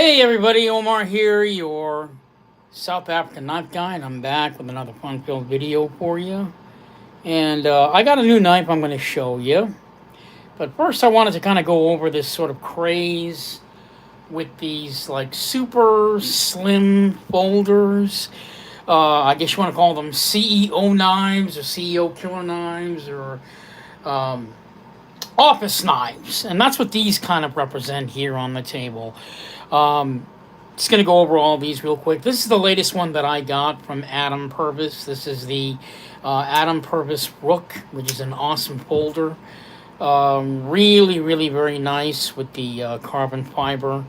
Hey everybody, Omar here, your South African knife guy, and I'm back with another fun-filled video for you. And I got a new knife I'm going to show you. But first I wanted to kind of go over this sort of craze with these like super slim folders. I guess you want to call them CEO knives or CEO killer knives or um, office knives. And that's what these kind of represent here on the table. Um, just going to go over all these real quick. This is the latest one that I got from Adam Purvis. This is the Adam Purvis Rook, which is an awesome folder. Really, really very nice with the carbon fiber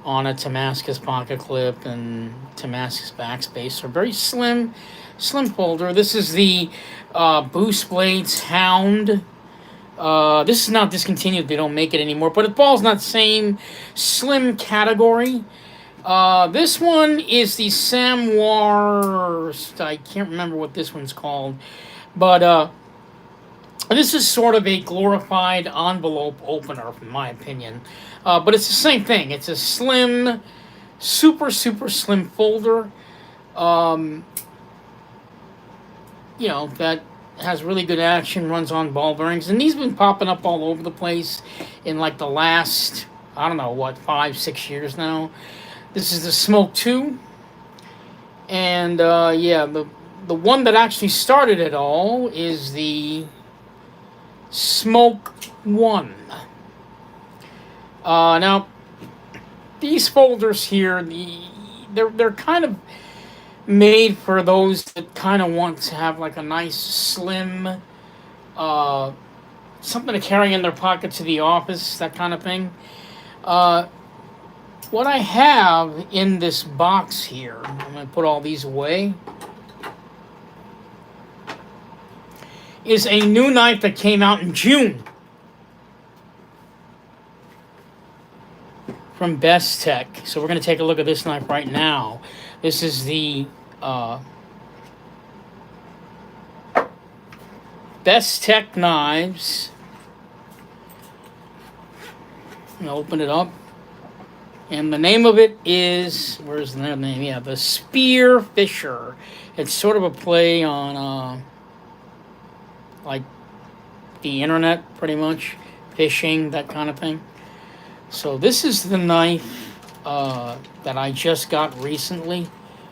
on a Damascus pocket clip and Damascus backspace. So very slim folder. This is the Boost Blades Hound. This is not discontinued. They don't make it anymore, but it falls in that same slim category. This one is the Samoir. I can't remember what this one's called, but this is sort of a glorified envelope opener, in my opinion. But it's the same thing. It's a slim, super slim folder. Um, that has really good action, runs on ball bearings, and these have been popping up all over the place in like the last, I don't know, 5-6 years now. This is the Smoke 2, and the one that actually started it all is the Smoke 1. Now, these folders here, they're kind of made for those that kind of want to have like a nice slim something to carry in their pocket to the office, that kind of thing. What I have in this box here, I'm going to put all these away, is a new knife that came out in June from Bestech. So we're going to take a look at this knife right now. This is the Bestech knives. I'm going to open it up. And the name of it is, where's the name? Yeah, the Spear Fisher. It's sort of a play on, like, the internet, pretty much. Fishing, that kind of thing. So this is the knife that I just got recently.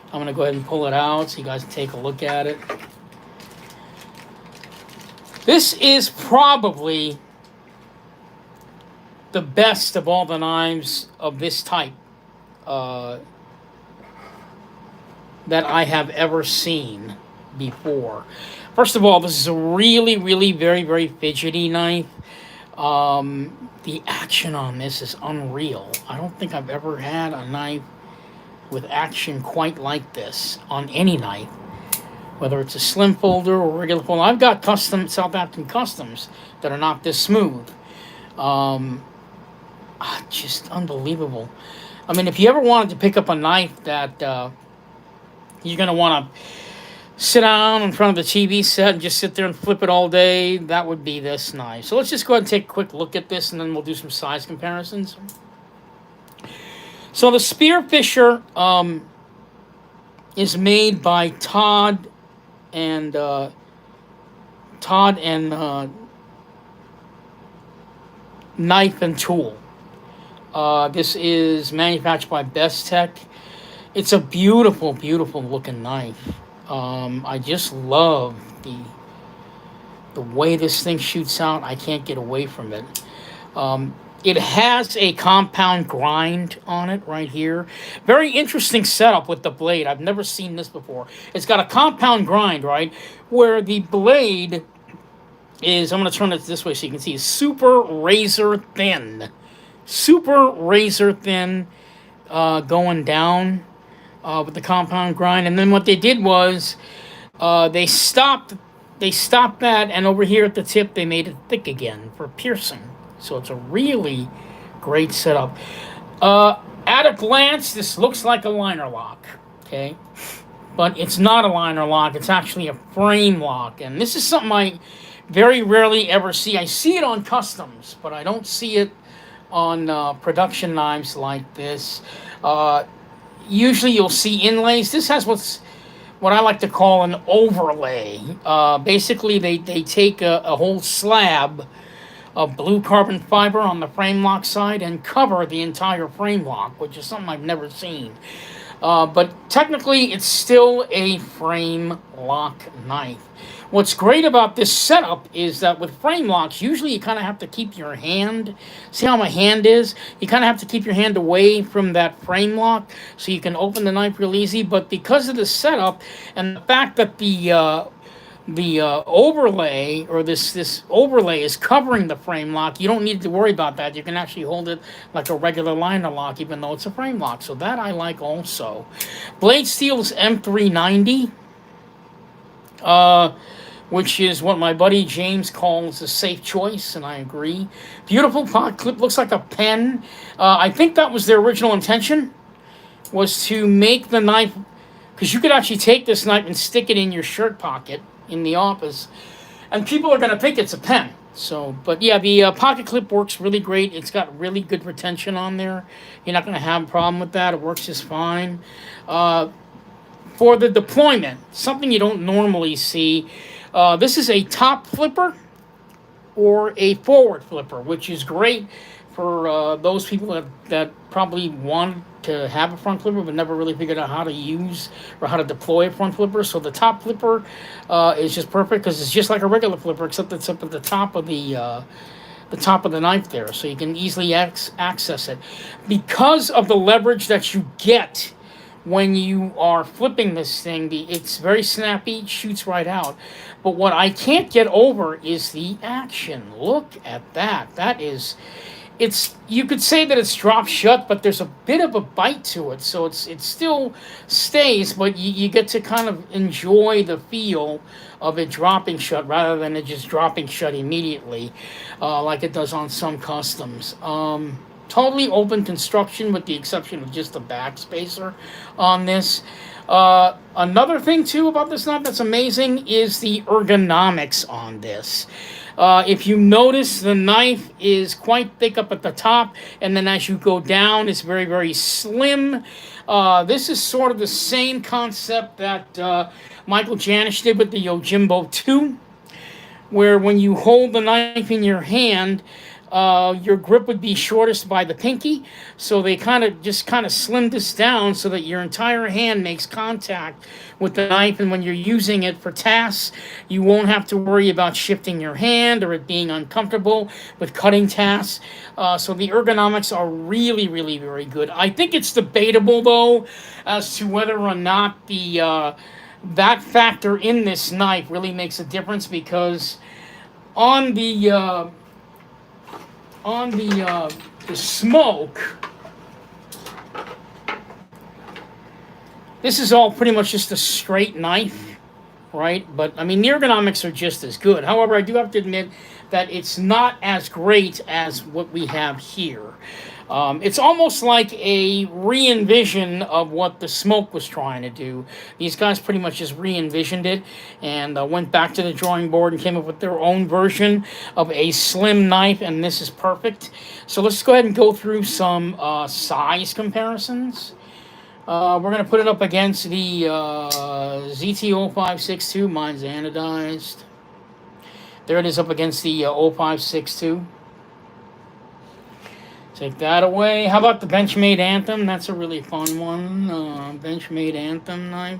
I'm going to go ahead and pull it out so you guys can take a look at it. This is probably the best of all the knives of this type that I have ever seen before. First of all, this is a really very fidgety knife. The action on this is unreal. I don't think I've ever had a knife with action quite like this on any knife, whether it's a slim folder or regular folder. I've got custom South African customs that are not this smooth. Just unbelievable. I mean, if you ever wanted to pick up a knife that you're going to want to sit down in front of the TV set and just sit there and flip it all day, that would be this knife. So let's just go ahead and take a quick look at this, and then we'll do some size comparisons. So the Spear Fisher is made by Todd and Knife and Tool. This is manufactured by Bestech. It's a beautiful looking knife. I just love the way this thing shoots out. I can't get away from it. It has a compound grind on it right here. Very interesting setup with the blade. I've never seen this before. It's got a compound grind, right, where the blade is, I'm going to turn it this way so you can see, super razor thin. Super razor thin going down with the compound grind. And then what they did was they stopped that, and over here at the tip they made it thick again for piercing. So it's a really great setup. At a glance, this looks like a liner lock, okay? But it's not a liner lock. It's actually a frame lock. And this is something I very rarely ever see. I see it on customs, but I don't see it on production knives like this. Uh, Usually you'll see inlays. This has what I like to call an overlay. Basically, they take a whole slab of blue carbon fiber on the frame lock side and cover the entire frame lock, which is something I've never seen. But technically, it's still a frame lock knife. What's great about this setup is that with frame locks, usually you kind of have to keep your hand. See how my hand is? You kind of have to keep your hand away from that frame lock so you can open the knife real easy. But because of the setup and the fact that the overlay or this overlay is covering the frame lock, you don't need to worry about that. You can actually hold it like a regular liner lock, even though it's a frame lock. So that I like also. Blade Steel's M390, which is what my buddy James calls a safe choice, and I agree. Beautiful pocket clip, looks like a pen. I think that was their original intention, was to make the knife, because you could actually take this knife and stick it in your shirt pocket in the office, and people are going to think it's a pen. So, but yeah, the pocket clip works really great. It's got really good retention on there. You're not going to have a problem with that. It works just fine. For the deployment, something you don't normally see, this is a top flipper or a forward flipper, which is great for those people that probably want to have a front flipper but never really figured out how to use or how to deploy a front flipper. So the top flipper is just perfect because it's just like a regular flipper, except it's up at the top of the knife there, so you can easily access it. Because of the leverage that you get when you are flipping this thing, it's very snappy, it shoots right out. But what I can't get over is the action. Look at that. That is, you could say that it's dropped shut, but there's a bit of a bite to it, so it still stays, but you get to kind of enjoy the feel of it dropping shut rather than it just dropping shut immediately, like it does on some customs. Totally open construction with the exception of just the back spacer on this. Another thing too about this knife that's amazing is the ergonomics on this. If you notice, the knife is quite thick up at the top, and then as you go down, it's very, very slim. This is sort of the same concept that Michael Janish did with the Yojimbo 2, where when you hold the knife in your hand, your grip would be shortest by the pinky, so they kind of slimmed this down so that your entire hand makes contact with the knife, and when you're using it for tasks, you won't have to worry about shifting your hand or it being uncomfortable with cutting tasks. So the ergonomics are really, really very good. I think it's debatable, though, as to whether or not that factor in this knife really makes a difference, because on the smoke, this is all pretty much just a straight knife, right? But I mean, the ergonomics are just as good. However, I do have to admit that it's not as great as what we have here. It's almost like a re-envision of what the smoke was trying to do. These guys pretty much just re-envisioned it and went back to the drawing board and came up with their own version of a slim knife, and this is perfect. So let's go ahead and go through some size comparisons. We're going to put it up against the ZT0562. Mine's anodized. There it is up against the 0562. Take that away. How about the Benchmade Anthem? That's a really fun one. Benchmade Anthem knife.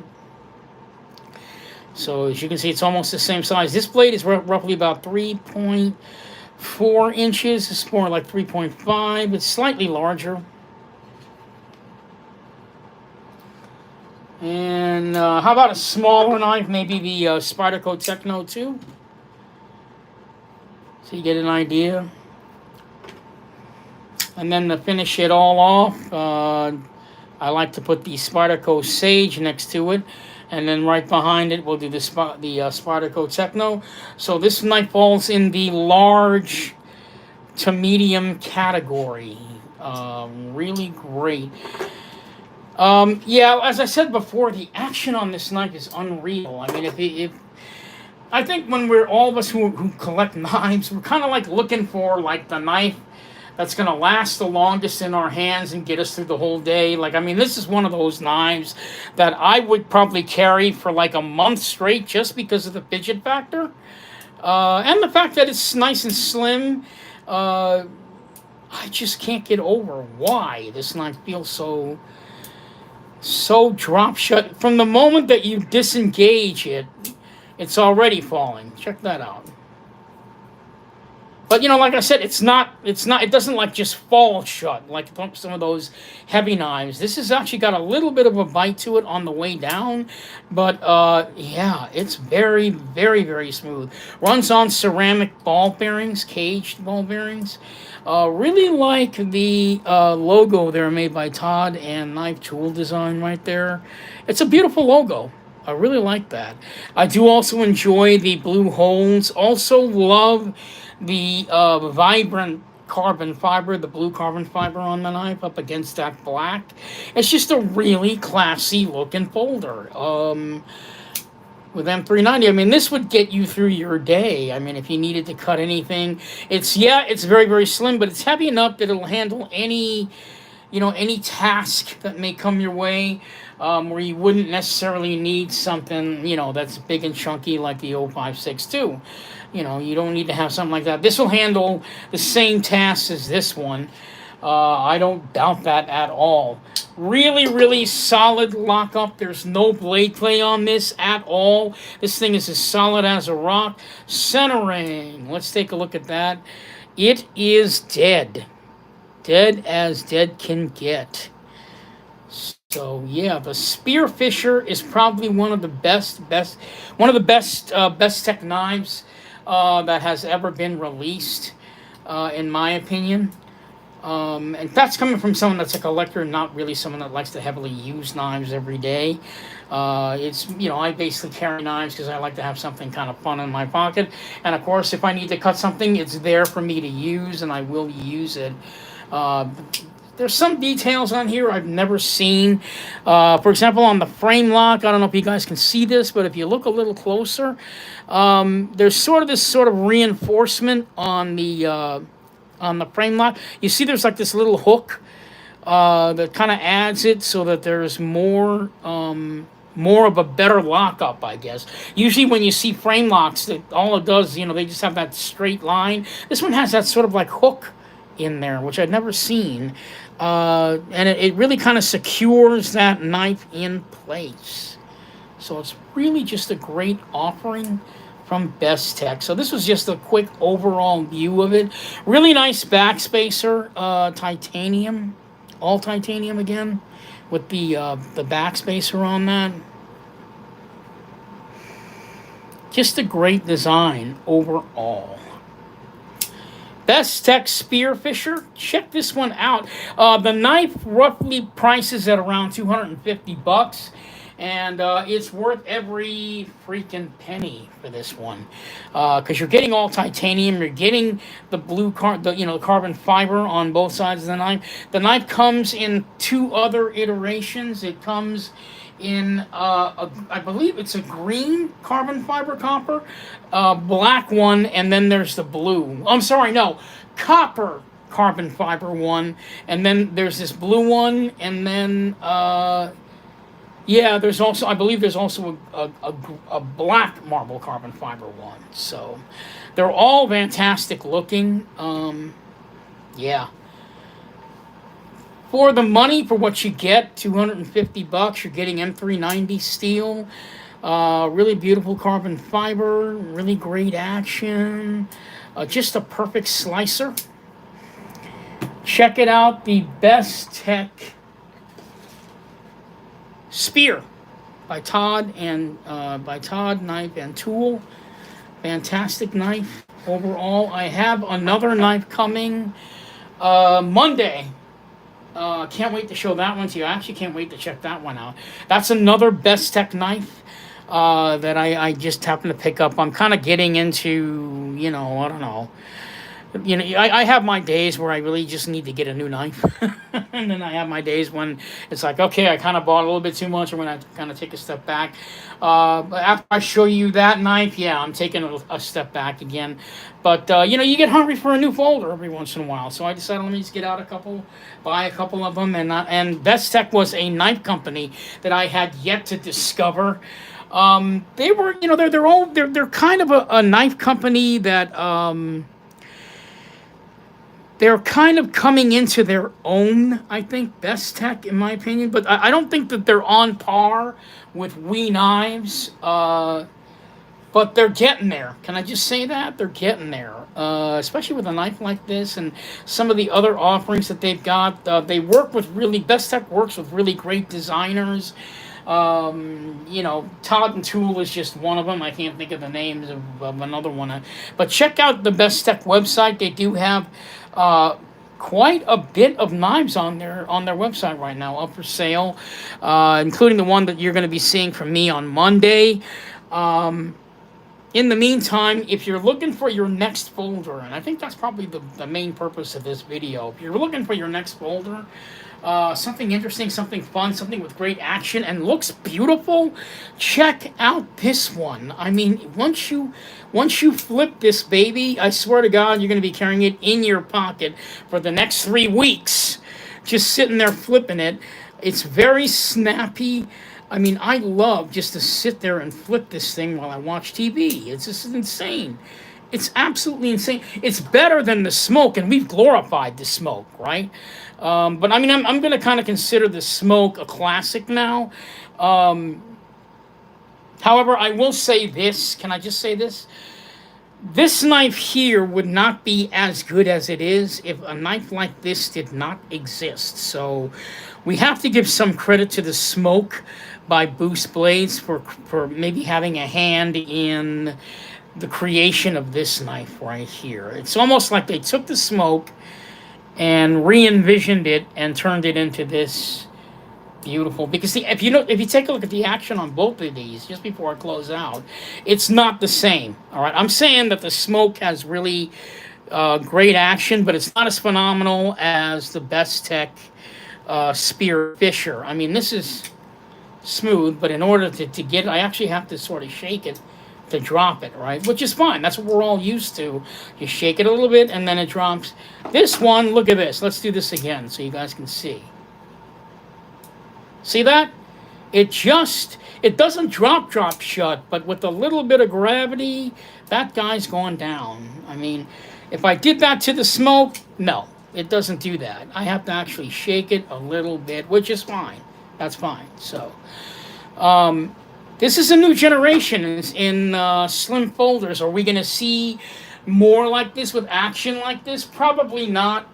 So as you can see, it's almost the same size. This blade is roughly about 3.4 inches. It's more like 3.5. It's slightly larger. And how about a smaller knife? Maybe the Spyderco Techno 2. So you get an idea. And then to finish it all off, I like to put the Spyderco Sage next to it. And then right behind it, we'll do the Spyderco Techno. So this knife falls in the large to medium category. Really great. Yeah, as I said before, the action on this knife is unreal. I mean, if I think when all of us who collect knives, we're kind of like looking for like the knife that's going to last the longest in our hands and get us through the whole day. Like, I mean, this is one of those knives that I would probably carry for like a month straight just because of the fidget factor. And the fact that it's nice and slim. I just can't get over why this knife feels so drop shut. From the moment that you disengage it, it's already falling. Check that out. But you know, like I said, it doesn't like just fall shut like some of those heavy knives. This has actually got a little bit of a bite to it on the way down, but yeah, it's very, very, very smooth. Runs on ceramic ball bearings, caged ball bearings. Really like the logo there made by Todd and Knife Tool Design right there. It's a beautiful logo. I really like that. I do also enjoy the blue holes. Also love the vibrant carbon fiber, the blue carbon fiber on the knife up against that black. It's just a really classy looking folder. With M390, I mean, this would get you through your day. I mean, if you needed to cut anything, it's very, very slim, but it's heavy enough that it'll handle any task that may come your way, where you wouldn't necessarily need something, that's big and chunky like the 0562. You don't need to have something like that. This will handle the same tasks as this one. I don't doubt that at all. Really, really solid lockup. There's no blade play on this at all. This thing is as solid as a rock. Centering. Let's take a look at that. It is dead. Dead as dead can get. So yeah, the Spearfisher is probably one of the best Bestech knives that has ever been released, in my opinion. And that's coming from someone that's a collector, not really someone that likes to heavily use knives every day. I basically carry knives because I like to have something kind of fun in my pocket. And of course, if I need to cut something, it's there for me to use, and I will use it. There's some details on here I've never seen. For example, on the frame lock, I don't know if you guys can see this, but if you look a little closer, there's this reinforcement on the frame lock. You see there's like this little hook that kind of adds it so that there's more of a better lockup, I guess. Usually when you see frame locks, that all it does, they just have that straight line. This one has that sort of like hook in there, which I'd never seen. And it really kind of secures that knife in place. So it's really just a great offering from Bestech. So this was just a quick overall view of it. Really nice backspacer, titanium, all titanium again, with the backspacer on that. Just a great design overall. Bestech Spearfisher. Check this one out. The knife roughly prices at around $250, and it's worth every freaking penny for this one, because you're getting all titanium. You're getting the carbon fiber on both sides of the knife. The knife comes in two other iterations. It comes in I believe it's a green carbon fiber copper, black one, and then there's the blue. I'm sorry, no, copper carbon fiber one, and then there's this blue one, and then there's also, I believe there's also a black marble carbon fiber one. So they're all fantastic looking. For the money, for what you get, $250, you're getting M390 steel, really beautiful carbon fiber, really great action, just a perfect slicer. Check it out, the Bestech Spear by Todd Knife and Tool. Fantastic knife overall. I have another knife coming Monday. Can't wait to show that one to you. I actually can't wait to check that one out. That's another Bestech knife that I just happened to pick up. I'm kind of getting into, I don't know, You know, I have my days where I really just need to get a new knife, and then I have my days when it's like, okay, I kind of bought a little bit too much. I'm gonna kind of take a step back. But after I show you that knife, yeah, I'm taking a step back again. But you know, you get hungry for a new folder every once in a while, so I decided let me just get out a couple, buy a couple of them, and Bestech was a knife company that I had yet to discover. They were, you know, they're kind of a knife company that they're kind of coming into their own, I think, Bestech, in my opinion. But I don't think that they're on par with We Knives. But they're getting there. Can I just say that? They're getting there. Especially with a knife like this and some of the other offerings that they've got. They work with really, Bestech works with really great designers. You know, Todd and Tool is just one of them. I can't think of the names of another one. But check out the Bestech website. They do have quite a bit of knives on their website right now up for sale, including the one that you're going to be seeing from me on Monday. In the meantime, if you're looking for your next folder, and I think that's probably the main purpose of this video, if you're looking for your next folder, something interesting, something fun, something with great action and looks beautiful, check out this one. I mean, once you flip this baby, I swear to God, you're going to be carrying it in your pocket for the next 3 weeks, just sitting there flipping it. It's very snappy. I mean, I love just to sit there and flip this thing while I watch TV. It's just insane. It's absolutely insane. It's better than the Smoke, and we've glorified the Smoke, right? But I mean, I'm going to kind of consider the Smoke a classic now. However, I will say this. Can I just say this? This knife here would not be as good as it is if a knife like this did not exist. So we have to give some credit to the Smoke by Boost Blades for maybe having a hand in the creation of this knife right here. It's almost like they took the Smoke and re-envisioned it and turned it into this beautiful. Because if you take a look at the action on both of these, just before I close out, it's not the same. All right, I'm saying that the Smoke has really great action, but it's not as phenomenal as the Bestech Spear Fisher. I mean, this is smooth, but in order to get it, I actually have to sort of shake it to drop it, right? Which is fine. That's what we're all used to. You shake it a little bit, and then it drops. This one, look at this. Let's do this again so you guys can see. See that? It doesn't drop shut, but with a little bit of gravity, that guy's gone down. I mean, if I did that to the Smoke, no, it doesn't do that. I have to actually shake it a little bit, which is fine. That's fine. So, this is a new generation in slim folders. Are we going to see more like this with action like this? Probably not.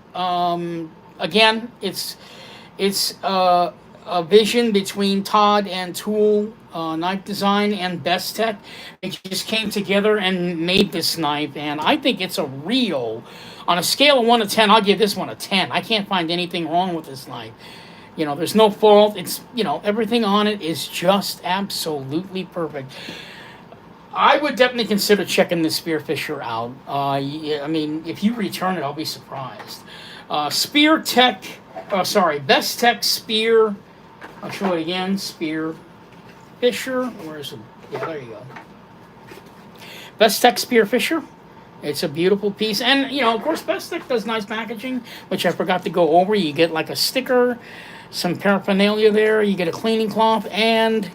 Again, it's a vision between Todd and Tool Knife Design and Bestech. They just came together and made this knife, and I think it's a real. On a scale of 1 to 10, I'll give this one a 10. I can't find anything wrong with this knife. You know, there's no fault. It's, you know, everything on it is just absolutely perfect. I would definitely consider checking the Spearfisher out. I mean, if you return it, I'll be surprised. Bestech Spear. I'll show it again. Spearfisher. Where is it? Yeah, there you go. Bestech Spearfisher. It's a beautiful piece. And, you know, of course, Bestech does nice packaging, which I forgot to go over. You get like a sticker, some paraphernalia there, you get a cleaning cloth, and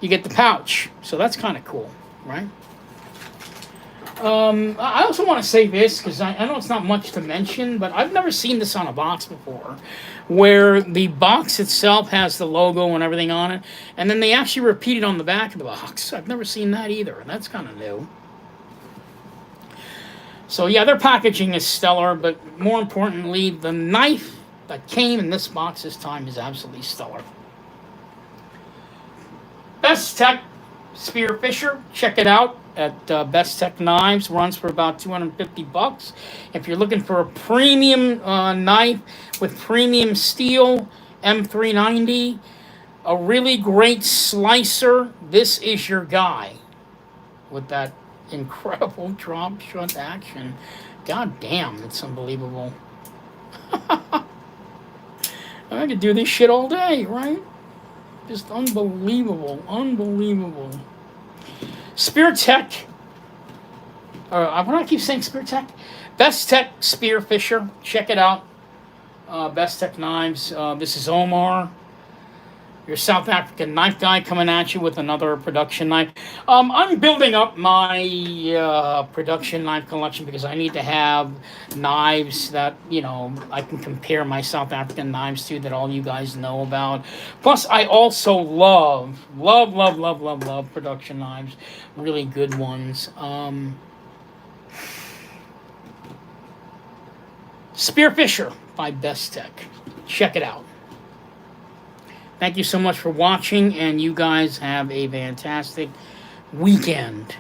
you get the pouch. So that's kind of cool, right? I also want to say this, because I know it's not much to mention, but I've never seen this on a box before, where the box itself has the logo and everything on it, and then they actually repeat it on the back of the box. I've never seen that either, and that's kind of new. So yeah, their packaging is stellar, but more importantly, the knife that came in this box this time is absolutely stellar. Bestech Spearfisher, check it out at Bestech Knives. Runs for about $250. If you're looking for a premium knife with premium steel, M390, a really great slicer, this is your guy with that incredible drop shot action. God damn, it's unbelievable. I could do this shit all day, right? Just unbelievable, unbelievable. Spear Tech. Why do I keep saying Spear Tech? Bestech Spear Fisher. Check it out. Bestech knives. This is Omar, your South African knife guy, coming at you with another production knife. I'm building up my production knife collection because I need to have knives that, you know, I can compare my South African knives to, that all you guys know about. Plus, I also love production knives, really good ones. Spearfisher by Bestech. Check it out. Thank you so much for watching, and you guys have a fantastic weekend.